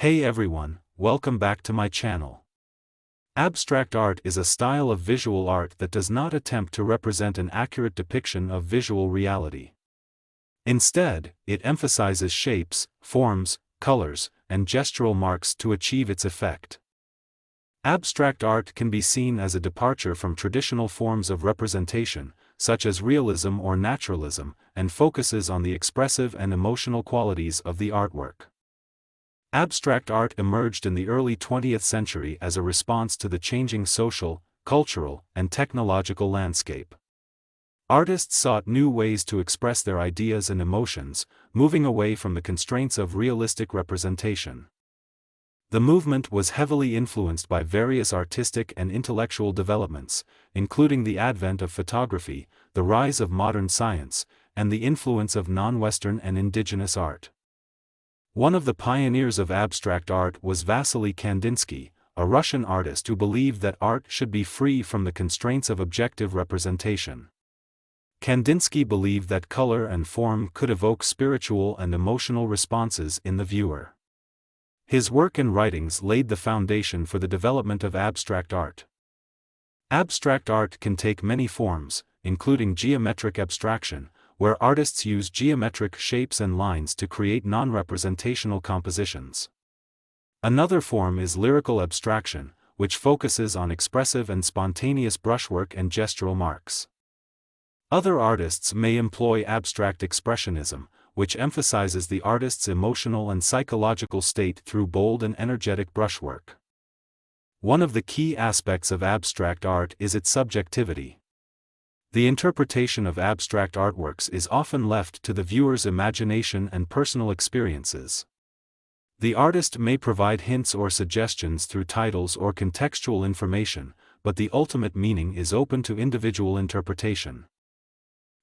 Hey everyone, welcome back to my channel. Abstract art is a style of visual art that does not attempt to represent an accurate depiction of visual reality. Instead, it emphasizes shapes, forms, colors, and gestural marks to achieve its effect. Abstract art can be seen as a departure from traditional forms of representation, such as realism or naturalism, and focuses on the expressive and emotional qualities of the artwork. Abstract art emerged in the early 20th century as a response to the changing social, cultural, and technological landscape. Artists sought new ways to express their ideas and emotions, moving away from the constraints of realistic representation. The movement was heavily influenced by various artistic and intellectual developments, including the advent of photography, the rise of modern science, and the influence of non-Western and indigenous art. One of the pioneers of abstract art was Vasily Kandinsky, a Russian artist who believed that art should be free from the constraints of objective representation. Kandinsky believed that color and form could evoke spiritual and emotional responses in the viewer. His work and writings laid the foundation for the development of abstract art. Abstract art can take many forms, including geometric abstraction, where artists use geometric shapes and lines to create non-representational compositions. Another form is lyrical abstraction, which focuses on expressive and spontaneous brushwork and gestural marks. Other artists may employ abstract expressionism, which emphasizes the artist's emotional and psychological state through bold and energetic brushwork. One of the key aspects of abstract art is its subjectivity. The interpretation of abstract artworks is often left to the viewer's imagination and personal experiences. The artist may provide hints or suggestions through titles or contextual information, but the ultimate meaning is open to individual interpretation.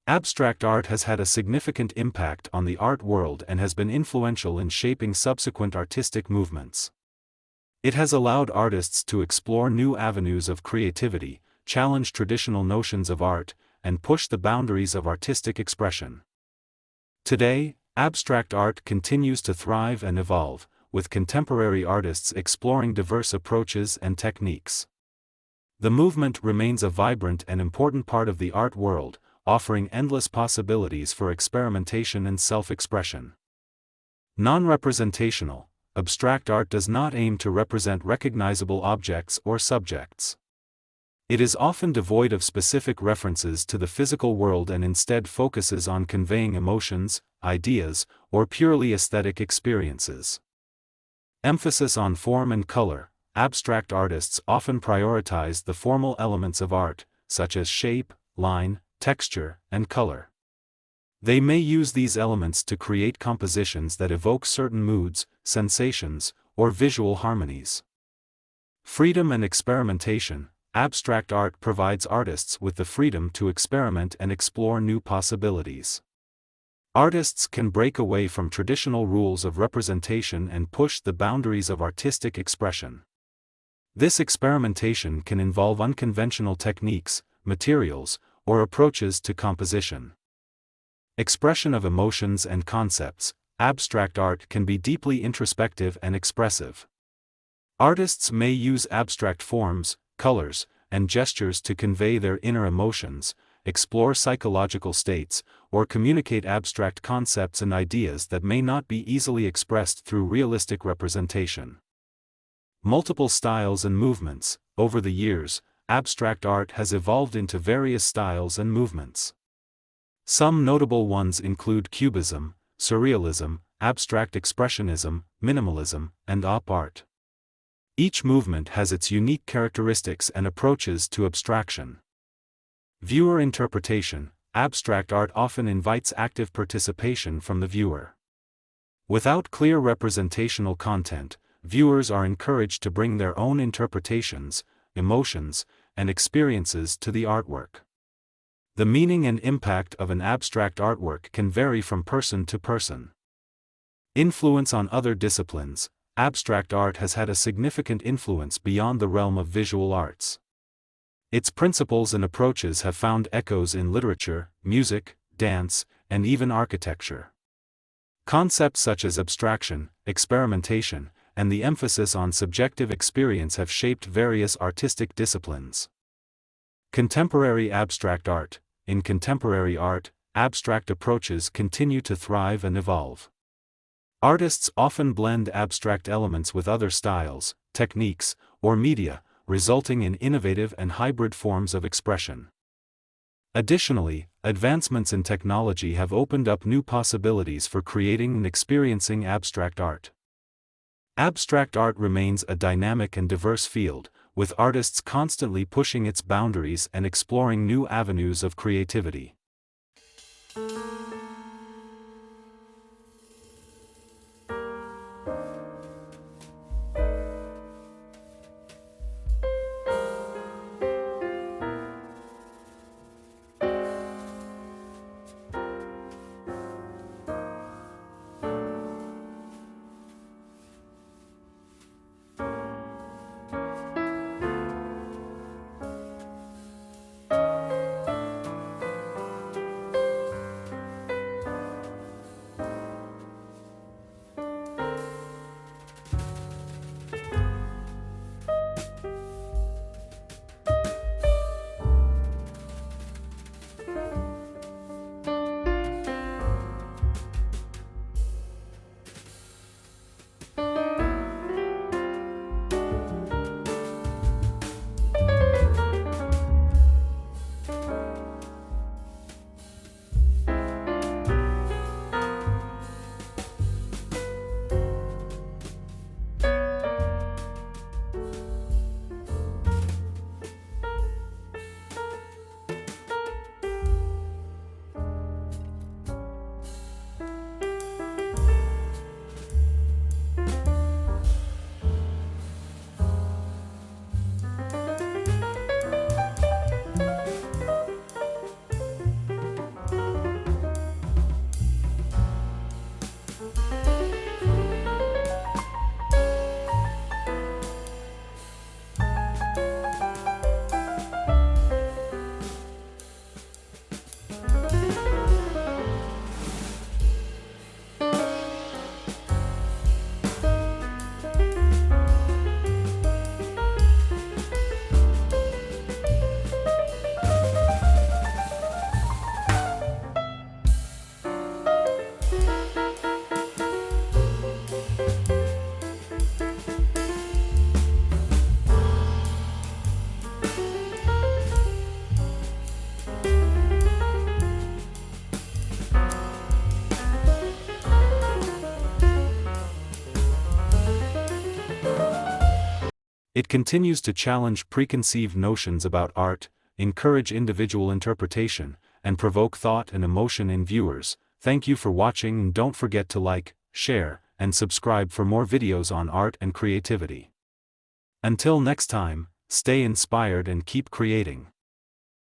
Abstract art has had a significant impact on the art world and has been influential in shaping subsequent artistic movements. It has allowed artists to explore new avenues of creativity, challenge traditional notions of art, and push the boundaries of artistic expression. Today, abstract art continues to thrive and evolve, with contemporary artists exploring diverse approaches and techniques. The movement remains a vibrant and important part of the art world, offering endless possibilities for experimentation and self-expression. Non-representational, abstract art does not aim to represent recognizable objects or subjects. It is often devoid of specific references to the physical world and instead focuses on conveying emotions, ideas, or purely aesthetic experiences. Emphasis on form and color. Abstract artists often prioritize the formal elements of art, such as shape, line, texture, and color. They may use these elements to create compositions that evoke certain moods, sensations, or visual harmonies. Freedom and experimentation. Abstract art provides artists with the freedom to experiment and explore new possibilities. Artists can break away from traditional rules of representation and push the boundaries of artistic expression. This experimentation can involve unconventional techniques, materials, or approaches to composition. Expression of emotions and concepts. Abstract art can be deeply introspective and expressive. Artists may use abstract forms, colors, and gestures to convey their inner emotions, explore psychological states, or communicate abstract concepts and ideas that may not be easily expressed through realistic representation. Multiple styles and movements. Over the years, abstract art has evolved into various styles and movements. Some notable ones include cubism, surrealism, abstract expressionism, minimalism, and op art. Each movement has its unique characteristics and approaches to abstraction. Viewer interpretation. Abstract art often invites active participation from the viewer. Without clear representational content, viewers are encouraged to bring their own interpretations, emotions, and experiences to the artwork. The meaning and impact of an abstract artwork can vary from person to person. Influence on other disciplines. Abstract art has had a significant influence beyond the realm of visual arts. Its principles and approaches have found echoes in literature, music, dance, and even architecture. Concepts such as abstraction, experimentation, and the emphasis on subjective experience have shaped various artistic disciplines. Contemporary abstract art. In contemporary art, abstract approaches continue to thrive and evolve. Artists often blend abstract elements with other styles, techniques, or media, resulting in innovative and hybrid forms of expression. Additionally, advancements in technology have opened up new possibilities for creating and experiencing abstract art. Abstract art remains a dynamic and diverse field, with artists constantly pushing its boundaries and exploring new avenues of creativity. It continues to challenge preconceived notions about art, encourage individual interpretation, and provoke thought and emotion in viewers. Thank you for watching, and don't forget to like, share, and subscribe for more videos on art and creativity. Until next time, stay inspired and keep creating.